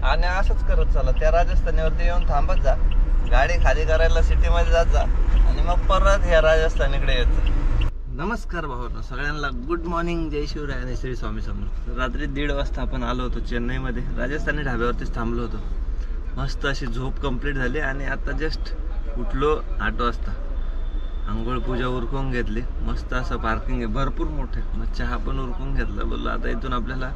आणि असंच करत चला, त्या राजस्थानीवरती येऊन थांबत जा, गाडी खाली करायला सिटीमध्ये जात जा आणि मग परत ह्या राजस्थानीकडे येत. नमस्कार भावांनो, सगळ्यांना गुड मॉर्निंग, जय शिवराय आणि श्री स्वामी समर्थ. रात्री 1:30 वाजता आपण आलो होतो चेन्नईमध्ये, राजस्थानी ढाब्यावरतीच थांबलो होतो. मस्त अशी झोप कंप्लीट झाली आणि आता जस्ट उठलो 8 वाजता. आंघोळ पूजा उरकून घेतली, मस्त असं पार्किंग आहे भरपूर मोठे. मग चहा पण उरकून घेतला. बोललो आता इथून आपल्याला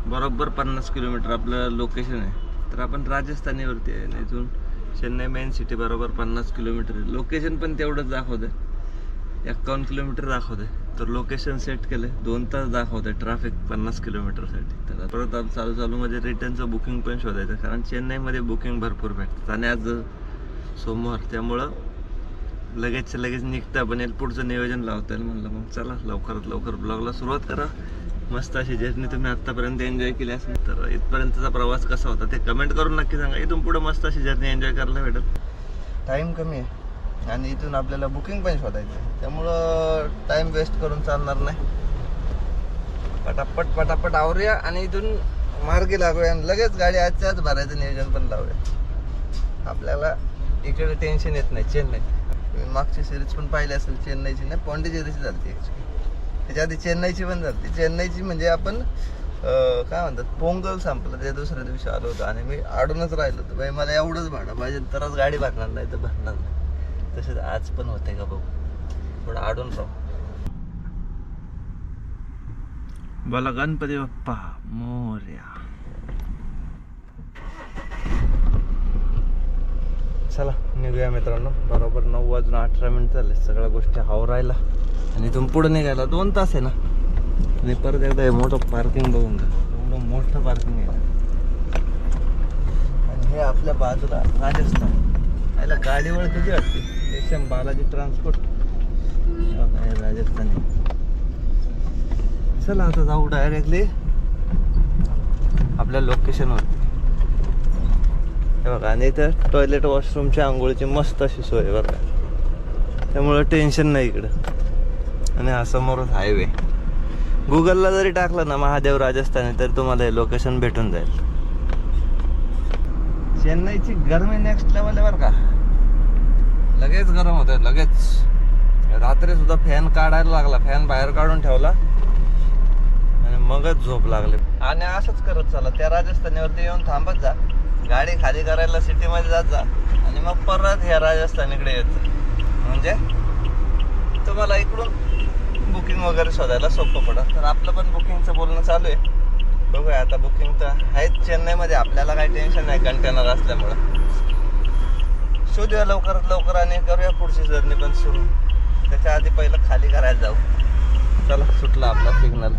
बरोबर 50 किलोमीटर आपलं लोकेशन आहे, तर आपण राजस्थानीवरती आहे आणि इथून चेन्नई मेन सिटी बरोबर 50 किलोमीटर आहे. लोकेशन पण तेवढंच दाखवतं, 51 किलोमीटर दाखवते. तर लोकेशन सेट केले, 2 तास दाखवते ट्रॅफिक 50 किलोमीटरसाठी. तर परत चालू मध्ये रिटर्नचं बुकिंग पण शोधायचं, कारण चेन्नईमध्ये बुकिंग भरपूर भेटतात आणि आज सोमवार त्यामुळं लगेच निघता पण येईल, पुढचं नियोजन लावता येईल. म्हणलं मग चला लवकरात लवकर ब्लॉगला सुरुवात करा. मस्त अशी जर्नी तुम्ही आत्तापर्यंत एन्जॉय केली असेल तर इथपर्यंतचा प्रवास कसा होता ते कमेंट करून नक्की सांगा. इथून पुढे मस्त अशी जर्नी एन्जॉय करायला भेटेल. टाईम कमी आहे आणि इथून आपल्याला बुकिंग पण शोधायचं, त्यामुळं टाईम वेस्ट करून चालणार नाही. पटापट आवरूया आणि इथून मार्गी लागूया आणि लगेच गाडी आजच्याच भरायचं नियोजन पण लावूया. आपल्याला इकडे टेन्शन येत नाही. चेन्नई मागची सिरीज पण पाहिली असेल, चेन्नईची नाही पॉंडिचेरीची झाली ॲक्च्युली. त्याच्या आधी चेन्नईची पण झाली. चेन्नईची म्हणजे आपण काय म्हणतात पोंगल संपलं त्या दुसऱ्या दिवशी आलो होतो आणि मी आडूनच राहिलो होतो. बाई मला एवढंच भाडं पाहिजे तरच गाडी भरणार, नाही तर भरणार नाही. तसेच आज पण होते का बघू, थोडं आडून राहू. बोला गणपती बाप्पा मोरया. चला निघूया मित्रांनो. बरोबर 9:18 झाले. सगळ्या गोष्टी आवरायला आणि इथून पुढे निघायला 2 तास आहे ना. आणि परत एकदा हे मोठं पार्किंग बघून घ्या, एवढं मोठं पार्किंग आहे. आणि हे आपल्या बाजूला राजस्थान. याला गाडीवर कधी वाटते एसएम बालाजी ट्रान्सपोर्ट राजस्थानी. चला आता जाऊ डायरेक्टली आपल्या लोकेशनवरती. हे बघा, आणि इथं टॉयलेट वॉशरूमच्या आंघोळीची मस्त अशी सोय आहे बरं का, त्यामुळं टेन्शन नाही इकडं. आणि हा समोरच हायवे. गुगलला जरी टाकलं ना महादेव राजस्थानी तर तुम्हाला हे लोकेशन भेटून जाईल. चेन्नईची गरमी नेक्स्ट लेवल आहे बरं का. लगेच गरम होत आहे लगेच. रात्री सुद्धा फॅन काढायला लागला, फॅन बाहेर काढून ठेवला आणि मगच झोप लागली. आणि असंच करत चला, त्या राजस्थानीवरती येऊन थांबत जा, गाडी खाली करायला सिटीमध्ये जात जा आणि मग परत ह्या राजस्थानीकडे येत. म्हणजे तुम्हाला इकडून बुकिंग वगैरे शोधायला सोपं पडत. तर आपलं पण बुकिंगचं बोलणं चालू आहे. बघूया आता. बुकिंग तर आहेच चेन्नईमध्ये, आपल्याला काही टेन्शन नाही कंटेनर असल्यामुळं. शोधूया लवकरात लवकर आणि करूया पुढची जर्नी पण सुरू. त्याच्या आधी पहिलं खाली करायला जाऊ. चला सुटला आपला सिग्नल.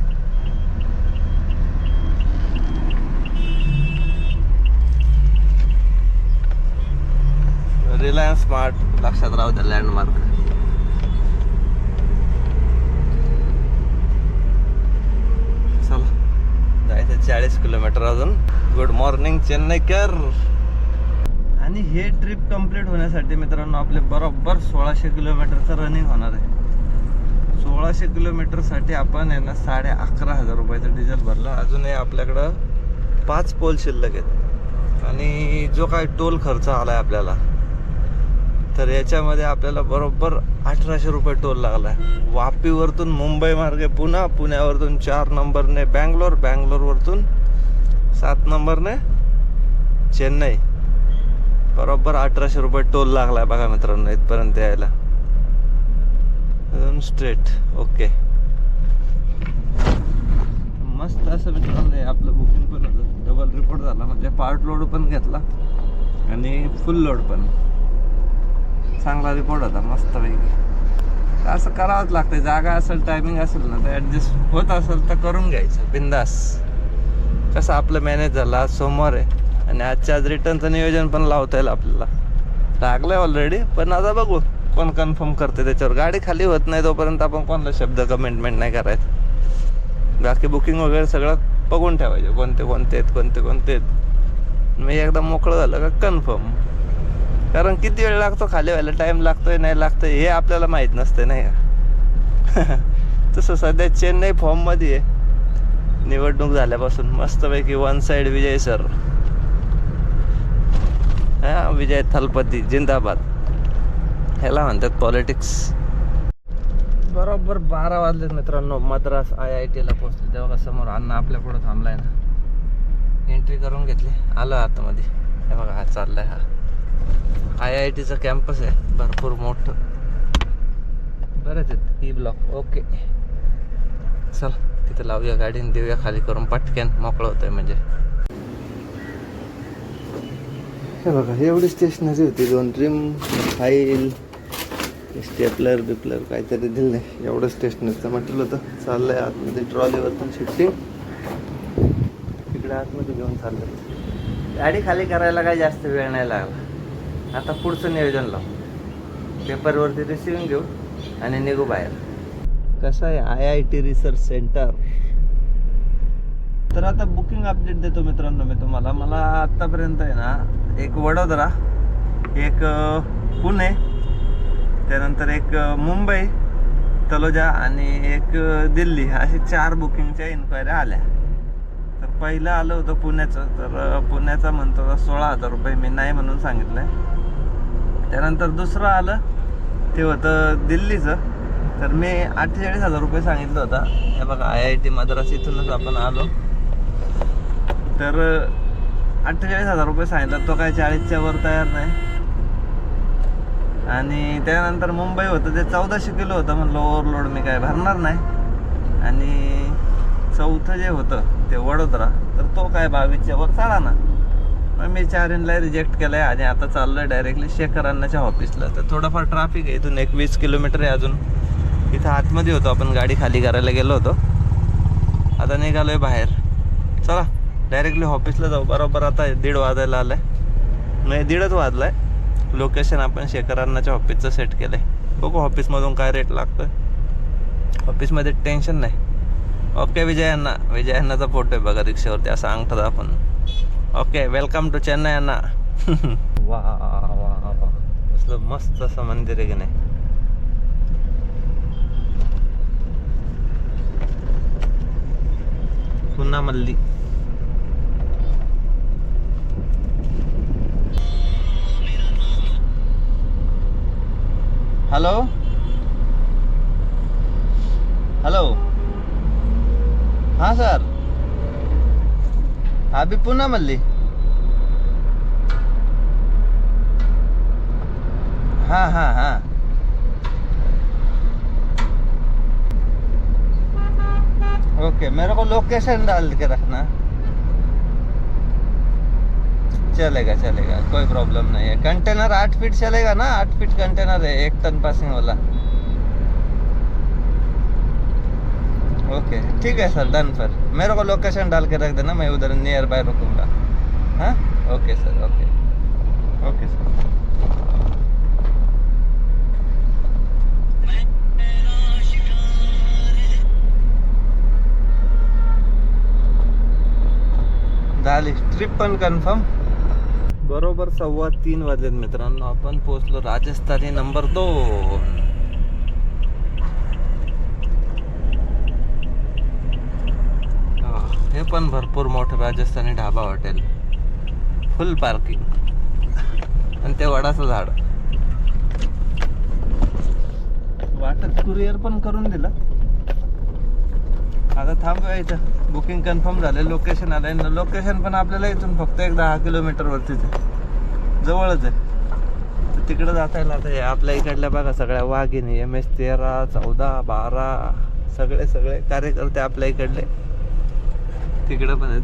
रिलायन्स स्मार्ट लक्षात राहू द्या, लँडमार्क. चला जायचं 40 किलोमीटर अजून. गुड मॉर्निंग चेन्नईकर. आणि हे ट्रिप कंप्लीट होण्यासाठी मित्रांनो आपले बरोबर 1600 किलोमीटरचं रनिंग होणार आहे. 1600 किलोमीटरसाठी आपण आहे ना 11,500 रुपयाचं डिझेल भरलं. अजूनही आपल्याकडं 5 पोल शिल्लक आहेत. आणि जो काही टोल खर्च आला आहे आपल्याला, तर याच्यामध्ये आपल्याला बरोबर 1800 रुपये टोल लागला आहे. वापीवरतून मुंबई मार्गे पुणा, पुण्यावरतून 4 नंबरने बँगलोर, बँगलोरवरतून 7 नंबरने चेन्नई. बरोबर 1800 रुपये टोल लागला आहे बघा मित्रांनो इथपर्यंत यायला. अजून स्ट्रेट ओके. मस्त असं मित्रांनो आपलं बुकिंग पण होतं. डबल रिपोर्ट झाला, म्हणजे पार्ट लोड पण घेतला आणि फुल लोड पण. चांगला रिपोर्ट होता मस्तपैकी. असं करावंच लागतं. जागा असेल, टायमिंग असेल ना तर ॲडजस्ट होत असेल तर करून घ्यायचं बिंदास. कसं आपलं मॅनेज झालं. आज सोमवार आहे आणि आजच्या आज रिटर्नचं नियोजन पण लावता येईल आपल्याला. लागलं आहे ऑलरेडी, पण आता बघू कोण कन्फर्म करते त्याच्यावर. गाडी खाली होत नाही तोपर्यंत आपण कोणाला शब्द कमेंटमेंट नाही करायचं. बाकी बुकिंग वगैरे सगळं बघून ठेवायचं, कोणते आहेत. मी एकदा मोकळं झालं का कन्फर्म. कारण किती वेळ लागतो खाली व्हायला, टाईम लागतोय नाही लागतोय हे आपल्याला माहीत नसते नाही का. तसं सध्या चेन्नई फॉर्ममध्ये आहे निवडणूक झाल्यापासून. मस्तपैकी 1 साईड विजय सर. हा, विजय थलपती जिंदाबाद, ह्याला म्हणतात पॉलिटिक्स. बरोबर 12 वाजलेत मित्रांनो. मद्रास IIT ला पोहोचले. तेव्हा समोर अण्णा आपल्या पुढे थांबलाय ना. एंट्री करून घेतली, आलो आतमध्ये. हे बघा, हा चाललाय, हा IIT चा कॅम्पस आहे, भरपूर मोठं. बरेच आहेत E ब्लॉक. ओके, चल तिथे लावूया गाडी आणि देऊया खाली करून, पटक्यान मोकळं होतंय म्हणजे. हे बघा, एवढी स्टेशनरी होती. 2 ड्रीम, फाईल, स्टेपलर बिपलर काहीतरी दिलं नाही. एवढं स्टेशनरीचं म्हटलं होतं. चाललंय आतमध्ये, ट्रॉलीवरतून शिफ्टिंग तिकडे आतमध्ये घेऊन चाललंय. गाडी खाली करायला काही जास्त वेळ नाही लागला. आता पुढचं नियोजन लावू, पेपरवरती रिसिविंग घेऊ आणि निघू बाहेर. कसं आहे IIT रिसर्च सेंटर. तर आता बुकिंग अपडेट देतो मित्रांनो मी तुम्हाला. मला आत्तापर्यंत आहे ना, एक वडोदरा, एक पुणे, त्यानंतर एक मुंबई तलोजा आणि एक दिल्ली, असे 4 बुकिंगच्या इन्क्वायऱ्या आल्या. तर पहिलं आलं होतं पुण्याचं. तर पुण्याचं म्हणतो 16,000 रुपये, मी नाही म्हणून सांगितलं आहे. त्यानंतर दुसरं आलं ते होतं दिल्लीचं. तर मी 48,000 रुपये सांगितलं होतं. हे बघा, IIT मद्रास इथूनच आपण आलो. तर 48,000 रुपये सांगितलं. तो काय 40च्या वर तयार नाही. आणि त्यानंतर मुंबई होतं, ते 1400 किलो होतं. म्हणलं ओव्हरलोड मी काय भरणार नाही. आणि चौथं जे होतं ते वडोदरा, तर तो काय 22च्या वर चढा ना. मग मी 4 रिजेक्ट केलं आहे. आणि आता चाललो आहे डायरेक्टली शेखर अण्णाच्या ऑफिसला. तर थोडंफार ट्रॅफिक आहे, इथून 20 किलोमीटर आहे अजून. इथं आतमध्ये होतो आपण, गाडी खाली करायला गेलो होतो. आता निघालो आहे बाहेर. चला डायरेक्टली ऑफिसला जाऊ. बरोबर आता 1:30 वाजायला आलं आहे, नाही 1:30च वाजला आहे. लोकेशन आपण शेखर अण्णाच्या ऑफिसचं सेट केलं आहे. बघू ऑफिसमधून काय रेट लागतो आहे. ऑफिसमध्ये टेन्शन नाही. ओके, विजय अण्णा, विजय अण्णाचा फोटो आहे बघा रिक्षावरती, असं अंगठा आपण. ओके, वेलकम टू चेन्नई अण्णा. वा वा वा, असलं मस्त असं मंदिर आहे की नाही. पुन्हा मल्ली. हेलो हेलो, हाँ सर, अभी पुन्हा मल्ली. हाँ हाँ हाँ, ओके, मेरे को लोकेशन डाल के रखना. चलेगा चलेगा, कोई प्रॉब्लम नहीं है. कंटेनर 8 फीट चलेगा ना? 8 फीट कंटेनर है, 1 टन पासिंग वाला. ओके ठीक है सर, डन सर. मेरे को लोकेशन डाल के रख देना, मैं उधर नियर बाय रुकूंगा. हाँ okay sir, okay okay sir. झाली ट्रिप पण कन्फर्म. बरोबर 2:15 वाजलेत मित्रांनो. आपण पोहोचलो राजस्थानी नंबर 2. हे पण भरपूर मोठं राजस्थानी ढाबा हॉटेल, फुल पार्किंग आणि ते वडाचं झाड. वाटत कुरिअर पण करून दिला. आता थांबूया इथं. बुकिंग कन्फर्म झालं, लोकेशन आलंय. लोकेशन पण आपल्याला इथून फक्त 10 किलोमीटर वरतीच आहे, जवळच आहे. तर तिकडं जाता येईल. आता हे आपल्या इकडल्या बघा सगळ्या वाघिणी, MS-13, 14, 12 सगळे कार्यकर्ते आपल्या इकडले तिकडं पण आहेत.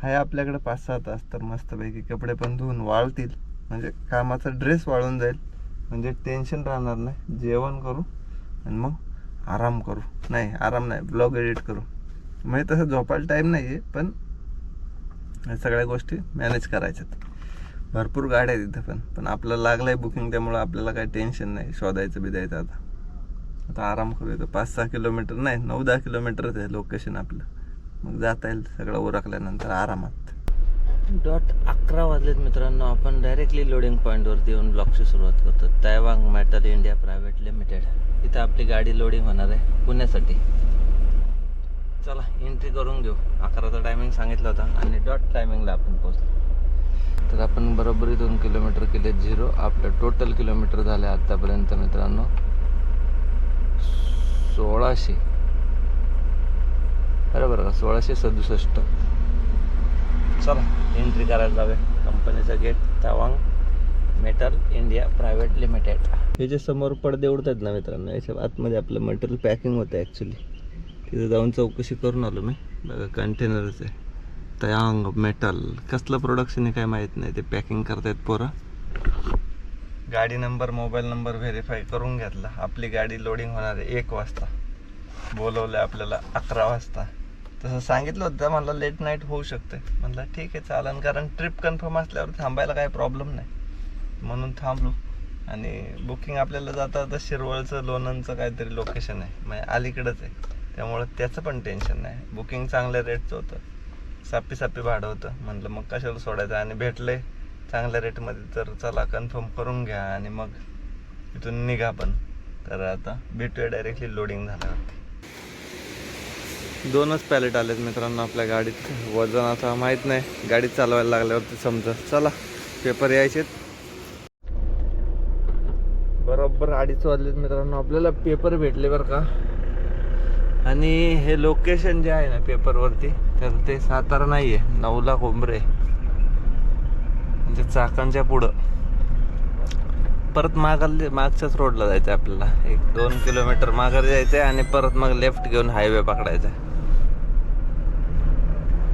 हाय आपल्याकडे 5-6 तास, तर मस्तपैकी कपडे पण धुवून वाळतील. म्हणजे कामाचा ड्रेस वाळून जाईल, म्हणजे टेन्शन राहणार नाही. जेवण करू आणि मग आराम करू. नाही आराम नाही, ब्लॉग एडिट करू. म्हणजे तसं झोपायला टाईम नाही आहे, पण सगळ्या गोष्टी मॅनेज करायच्यात. भरपूर गाड्या आहेत इथं पण आपल्याला लागलं आहे बुकिंग, त्यामुळं आपल्याला काही टेन्शन नाही शोधायचं बिधायचं. आता आराम करू. येतो 5-6 किलोमीटर नाही, 9-10 किलोमीटरच आहे लोकेशन आपलं. मग जाता येईल सगळं उरकल्यानंतर आरामात. 11 वाजलेत मित्रांनो. आपण डायरेक्टली लोडिंग पॉईंटवरती येऊन ब्लॉगची सुरुवात करतो. तैवांग मेटल इंडिया प्रायव्हेट लिमिटेड. इथं आपली गाडी लोडिंग होणार आहे पुण्यासाठी. चला एंट्री करून घेऊ. 11चा टायमिंग सांगितलं होता आणि डॉट टायमिंगला आपण पोहोचलो. तर आपण बरोबर 2 किलोमीटर केले 0. आपलं टोटल किलोमीटर झाले आतापर्यंत मित्रांनो 1600. बरोबर का 1667. चला एंट्री करायला जाऊया कंपनीचा gate Tawang metal India private limited. हे जे समोर पडदे उडतात ना मित्रांनो, याच्या आतमध्ये आपलं मटेरियल पॅकिंग होतं ॲक्च्युली. तिथं जाऊन चौकशी करून आलो मी. बघा कंटेनरच आहे तयांग मेटल. कसलं प्रोडक्शन आहे काय माहीत नाही, ते पॅकिंग करतायत पोरं. गाडी नंबर मोबाईल नंबर व्हेरीफाय करून घेतला. आपली गाडी लोडिंग होणार आहे 1 वाजता. बोलवलं आपल्याला 11 वाजता. तसं सांगितलं होतं मला लेट नाईट होऊ शकते. म्हटलं ठीक आहे चालन, कारण ट्रिप कन्फर्म असल्यावर थांबायला काही प्रॉब्लेम नाही म्हणून थांबलो. आणि बुकिंग आपल्याला जाता तर शिरवळचं लोणंदचं काहीतरी लोकेशन आहे, म्हणजे अलीकडंच आहे, त्यामुळं त्याचं पण टेन्शन नाही. बुकिंग चांगल्या रेटचं होतं, सापी भाडं होतं. म्हटलं मग कशाला सोडायचं, आणि भेटले चांगल्या रेटमध्ये तर चला कन्फर्म करून घ्या आणि मग इथून निघा. पण तर आता भेटूया डायरेक्टली लोडिंग झाल्यावरती. 2च पॅलेट आलेत मित्रांनो आपल्या गाडीत. वजन आता माहीत नाही, गाडी चालवायला लागल्यावरती समजा. चला पेपर यायचेत. बरोबर 2:30 वाजलेत मित्रांनो, आपल्याला पेपर भेटले बरं का. आणि हे लोकेशन जे आहे ना पेपरवरती, तर ते सातारा नाही आहे, 9ला कोंबरे, म्हणजे चाकणच्या पुढं. परत मागच्याच रोडला जायचं आहे आपल्याला. 1-2 किलोमीटर माघारी जायचं आहे आणि परत मग लेफ्ट घेऊन हायवे पकडायचा आहे.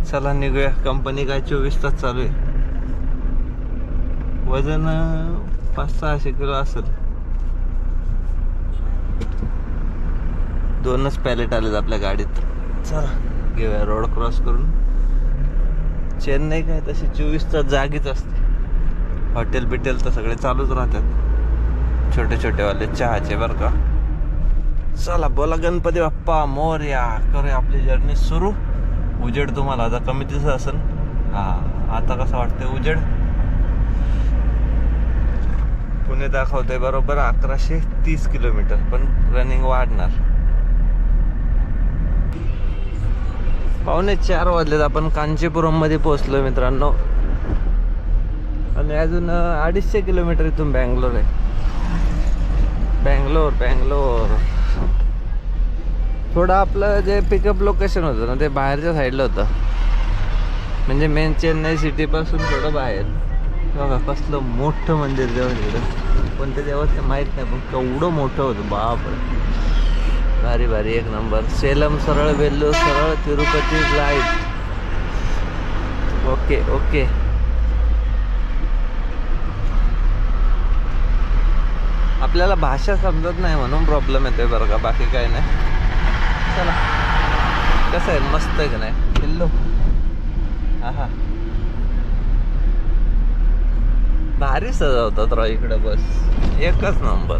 चला निघूया. कंपनी काय 24 तास चालू आहे. वजन 500-600 किलो असेल. 2च पॅलेट आलेत आपल्या गाडीत. चला घेऊया रोड क्रॉस करून. चेन्नई काय तशी 24 तास जागीच असते. हॉटेल बिटेल तर सगळे चालूच राहतात, छोटे छोटेवाले चहाचे बरं का. चला बोला गणपती बाप्पा मोरया. करूया आपली जर्नी सुरू. उजेड तुम्हाला आता कमी दिसत असेल. आता कसं वाटतंय उजेड. पुणे दाखवतंय बरोबर 1130 किलोमीटर, पण रनिंग वाढणार. 3:45 वाजलेत. आपण कांचीपुरम मध्ये पोहोचलो मित्रांनो. आणि अजून 250 किलोमीटर इथून बँगलोर आहे. बँगलोर थोडं आपलं जे पिकअप लोकेशन होतं ना ते बाहेरच्या साईडला होतं, म्हणजे मेन चेन्नई सिटीपासून थोडं बाहेर. बघा कसलं मोठं मंदिर देव तिकडं. कोणत्या देवाचं माहीत नाही, पण केवढं मोठं होतं बापरे. भारी भारी एक नंबर. सेलम सरळ, वेल्लोर सरळ, तिरुपती लाईट. ओके आपल्याला भाषा समजत नाही म्हणून प्रॉब्लेम येतोय बरं का, बाकी काही नाही. चला कसं आहे, मस्त आहे का नाही किल्लो. हा भारी सजवतात राव इकडं. बस एकच नंबर.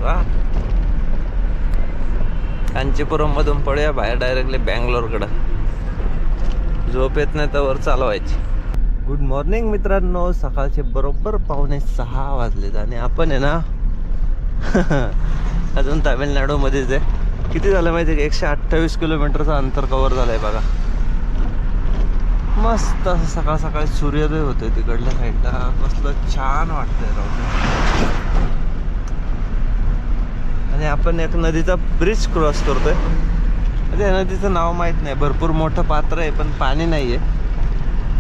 कांचीपुरम मधून पडूया बाहेर डायरेक्टली बँगलोरकडं. झोप येत नाही तर वर चालवायची. गुड मॉर्निंग मित्रांनो. सकाळचे बरोबर 5:45 वाजलेत आणि आपण आहे ना अजून तामिळनाडूमध्येच आहे. किती झालं माहिती आहे का, 128 किलोमीटरचं अंतर कव्हर झालं आहे बघा. मस्त असं सकाळ सकाळी सूर्योदय होतोय तिकडल्या साईडला. कसलं छान वाटतंय राव. आणि आपण एक नदीचा ब्रिज क्रॉस करतोय. त्या नदीचं नाव माहीत नाही, भरपूर मोठं पात्र आहे पण पाणी नाही आहे.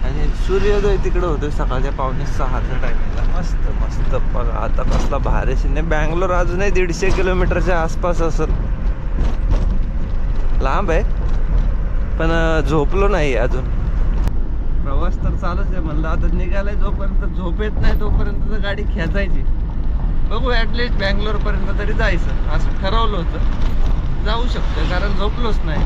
आणि सूर्योदय तिकडं होतोय सकाळच्या 5:45च्या टायमिंगला. मस्त बघा आता कसला भारी सीन आहे. बँगलोर अजूनही 150 किलोमीटरच्या आसपास असेल. लांब आहे पण झोपलो नाही अजून. प्रवास तर चालूच आहे. म्हणलं आता निघालाय, जोपर्यंत झोप येत नाही तोपर्यंत तर गाडी खेचायची. बघू ॲटलिस्ट बँगलोरपर्यंत तरी जायचं असं ठरवलं होतं. जाऊ शकतो कारण झोपलोच नाही.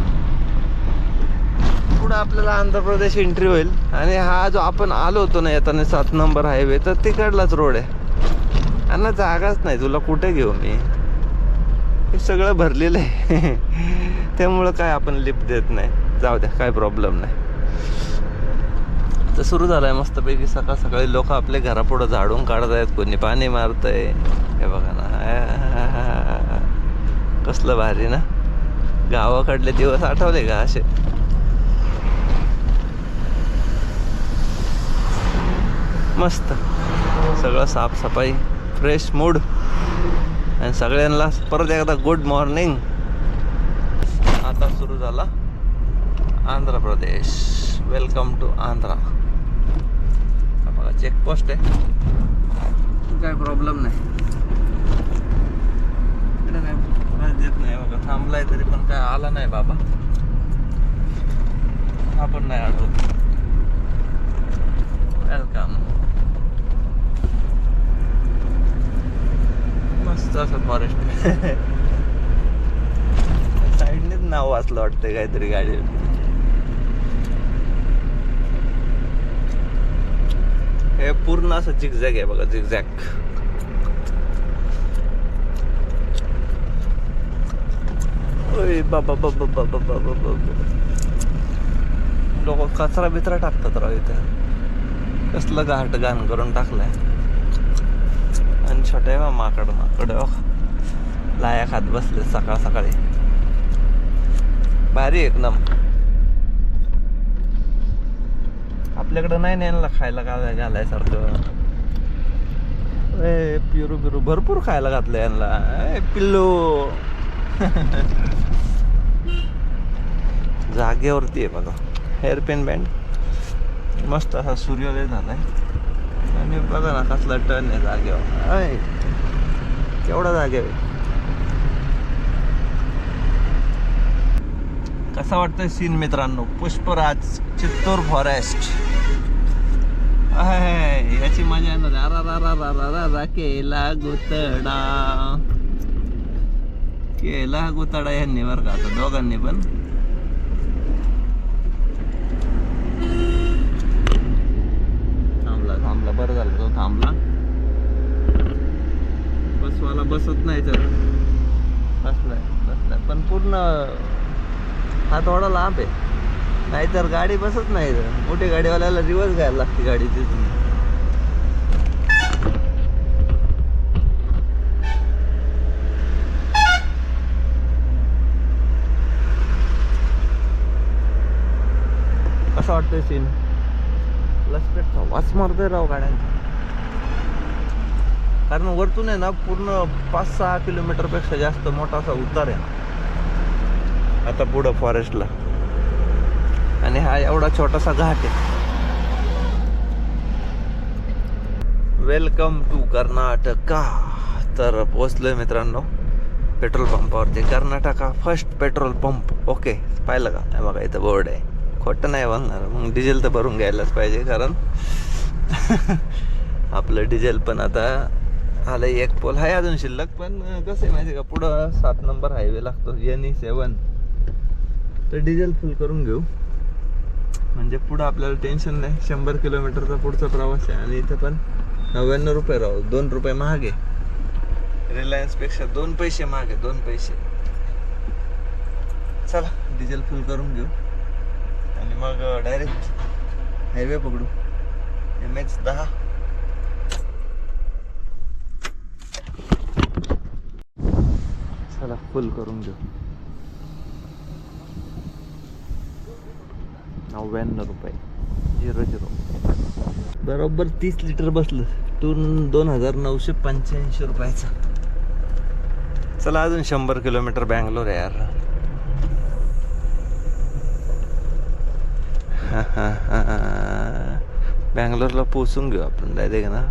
पुढं आपल्याला आंध्र प्रदेश एंट्री होईल. आणि हा जो आपण आलो होतो ना येताना 7 नंबर हायवे, तर तिकडलाच रोड आहे. आणि जागाच नाही, तुला कुठे घेऊ मी. हे सगळं भरलेलं आहे त्यामुळं काय आपण लिफ्ट देत नाही. जाऊ द्या काय प्रॉब्लेम नाही. तर सुरू झालं आहे मस्तपैकी. सकाळ सकाळी लोक आपले घरापुढं झाडून काढत आहेत, कोणी पाणी मारतंय. हे बघा ना कसलं भारी ना. गावाकडले दिवस आठवले का असे. मस्त सगळं साफसफाई, फ्रेश मूड, आणि सगळ्यांना परत एकदा गुड मॉर्निंग. आता सुरू झाला आंध्र प्रदेश. Welcome to Andhra. बघा चेकपोस्ट आहे, काय प्रॉब्लेम नाही. इकडे काय त्रास देत नाही बघा. थांबलाय तरी पण काय आला नाही बाबा. हा पण नाही आठवत. वेलकम. मस्त असं फॉरेस्ट. साईडनेच नाव वाचलं वाटतंय काहीतरी गाडी. हे पूर्ण असं झिगझॅग आहे बघा, झिगझॅग. ओय बाबा बाबा बाबा बाबा बाबा. लोक कचरा बिचरा टाकतात राव इथे. कसलं घाट घाण करून टाकलाय. आणि छोट्या माकड लाया खात बसले सकाळ सकाळी. भारी एकदम. आपल्याकडं नाही यांना खायला घालायसारखं. पिरू बिरू भरपूर खायला घातलं यांना. पिल्लू जागेवरती आहे बघा. हेअरपिन बँड मस्त असा सूर्योदय झालाय. आणि बघा ना कसला टर्न आहे जागेवर. केवढा जागेवर. कसा वाटतंय सीन मित्रांनो? पुष्पराज चित्तूर फॉरेस्ट. याची मजा आहे. केला गुतडा यांनी बरं का आता दोघांनी पण. थांबला बरं झालं तो थांबला. बसवाला बसत नाही तर बसलाय पण पूर्ण हा थोडा लांब आहे. नाहीतर गाडी बसत नाही. मोठी गाडीवाल्याला रिवर्स घ्यायला लागते गाडी तिथून. कसं वाटतंय सीन? लसपेटचा वास मारतोय राव गाड्यांचा. कारण वरतून आहे ना पूर्ण 5-6 किलोमीटर पेक्षा जास्त मोठा असा उतार आहे आता पुढं फॉरेस्टला. आणि हा एवढा छोटासा घाट आहे. Welcome to Karnataka. तर पोहोचलोय मित्रांनो पेट्रोल पंपावरती. Karnataka first petrol pump. Okay, पाहिलं का? बघा इथं बोर्ड आहे. खोटं नाही बोलणार. मग डिझेल तर भरून घ्यायलाच पाहिजे. कारण आपलं डिझेल पण आता आलं. एक पोल आहे अजून शिल्लक. पण कसं आहे माहिती का, पुढं 7 नंबर हायवे लागतो NE7. तर डिझेल फुल करून घेऊ म्हणजे पुढं आपल्याला टेन्शन नाही. 100 किलोमीटरचा पुढचा प्रवास आहे. आणि इथं पण 99 रुपये राहू. 2 रुपये महाग आहे. रिलायन्सपेक्षा 2 पैसे महाग आहे. 2 पैसे. चला डिझेल फुल करून घेऊ आणि मग डायरेक्ट हायवे पकडू. MH10. चला फुल करून घेऊ. 99 रुपये 00. बरोबर 30 लिटर बसलं. 2985 रुपयाचं. चला अजून 100 किलोमीटर बँगलोर आहे यार. बँगलोरला पोचून घेऊ आपण डायरेक्ट ना.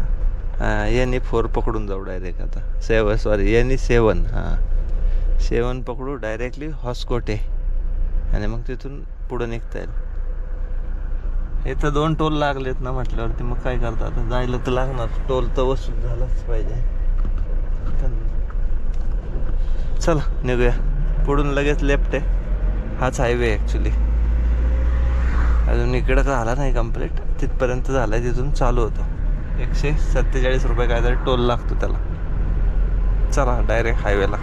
NE4 पकडून जाऊ डायरेक्ट आता. NE7. हां 7 पकडू डायरेक्टली हॉस्कोटे. आणि मग तिथून पुढं निघता येईल. इथं 2 टोल लागलेत ना म्हटल्यावरती मग काय करता. आता जायला तर लागणार. टोल तर वसूल झालाच पाहिजे. चला निघूया. पुढून लगेच लेफ्ट आहे. हाच हायवे ॲक्च्युली. अजून इकडं का झाला नाही कंप्लीट. तिथपर्यंत झाला आहे. तिथून चालू होतो. 147 रुपये काहीतरी टोल लागतो त्याला. चला डायरेक्ट हायवेला.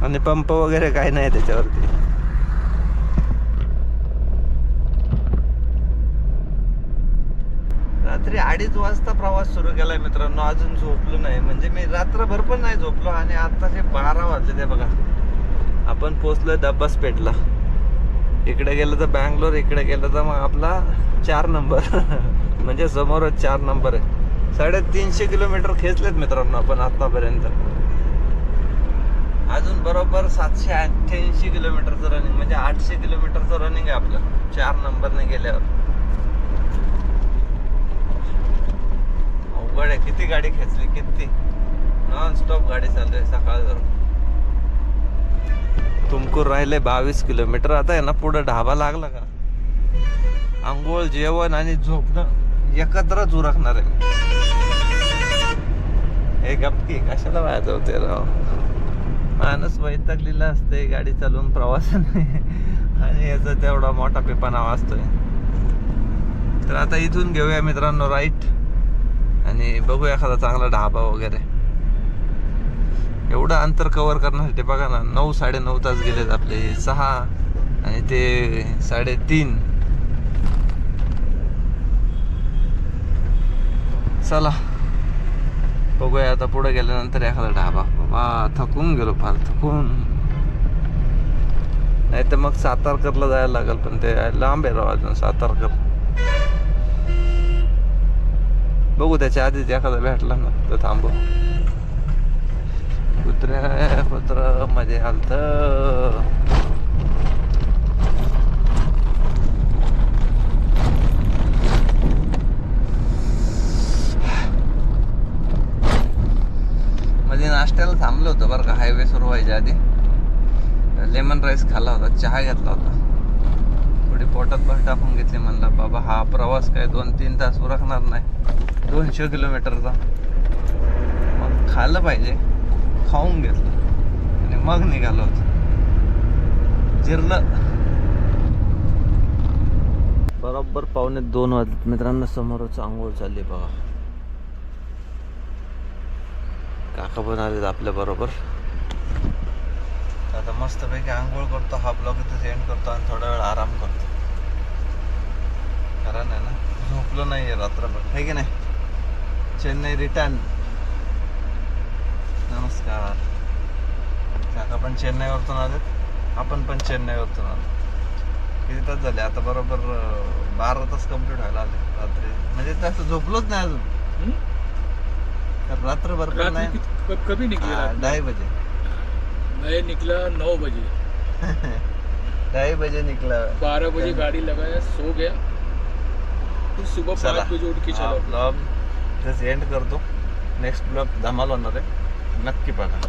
आणि पंप वगैरे काय नाही त्याच्यावरती. रात्री 2:30 वाजता प्रवास सुरू केलाय मित्रांनो. अजून झोपलो नाही. म्हणजे मी रात्रभर पण नाही झोपलो. आणि आत्ताचे 12 वाजले ते बघा. आपण पोचलोय दब्बासपेठला. इकडे गेलं तर बँगलोर, इकडे गेलं तर मग आपला 4 नंबर म्हणजे समोरच 4 नंबर आहे. 350 किलोमीटर खेचलेत मित्रांनो आपण आतापर्यंत. अजून बरोबर 788 किलोमीटरचं रनिंग, म्हणजे 800 किलोमीटरचं रनिंग आहे आपलं 4 नंबरने गेल्यावर. अवघड आहे. किती गाडी खेचली, किती नॉन स्टॉप गाडी चालू आहे सकाळ जर. तुमकूर राहिले 22 किलोमीटर. आता आहे ना पुढे ढाबा लागला का आंघोळ जेवण आणि झोपणं एकत्रच उरकणार आहे. हे गप्पी कशाला वाजवते राव. माणूस वैतागलेला असते गाडी चालवून प्रवासाने आणि याचा तेवढा मोठा पेपाना वाजतोय. तर आता इथून घेऊया मित्रांनो राईट आणि बघू एखादा चांगला ढाबा वगैरे. एवढं अंतर कव्हर करण्यासाठी बघा ना 9-9.5 तास गेलेत आपले. 6 आणि ते 3.5. चला बघूया आता पुढे गेल्यानंतर एखादा ढाबा. बाबा थकून गेलो फार, थकून. नाही तर मग सातारकरला जायला लागेल, पण ते लांब आहे राव अजून सातारकर. बघू त्याच्या आधीच एखादा भेटला ना तर थांबू. कुत्रा मध्ये आलत. मध्ये नाश्त्याला थांबलो होतो बरं का, हायवे सुरू व्हायच्या आधी. लेमन राईस खाल्ला होता, चहा घेतला होता, थोडी पोटात भर टाकून घेतली. म्हणलं बाबा हा प्रवास काय 2-3 तास उरकणार नाही, 200 किलोमीटरचा. मग खाल्लं पाहिजे, खाऊन घेतलं आणि मग निघालो होतो. जिरलं. बरोबर 1:45 वाजलेत मित्रांनो. समोरच आंघोळ चालली बघा. काका पण आलेत आपल्या बरोबर. आता मस्तपैकी आंघोळ करतो, हा ब्लॉग इथं एंड करतो आणि थोडा वेळ आराम करतो. कारण आहे ना झोपलो नाहीये रात्रभर, है की नाही. चेन्नई रिटर्न. नमस्कार. काका पण चेन्नईवरतून आलेत, आपण पण चेन्नईवरतून आलो. किती तास झाले आता? बरोबर 12 तास कंप्लीट व्हायला आले रात्री. म्हणजे जास्त झोपलोच नाही अजून. रात्रभर पण नाही. कभी निकले? 2:30 बजे. मैं निकला 9 बजे. 2:30 बजे निकला. 12 बजे गाड़ी लगाया, सो गया, फिर सुबह 5 बजे उठ के चला. ब्लॉग जस्ट एंड करतो. नेक्स्ट ब्लॉग धमाल होणार आहे, नक्की बघा.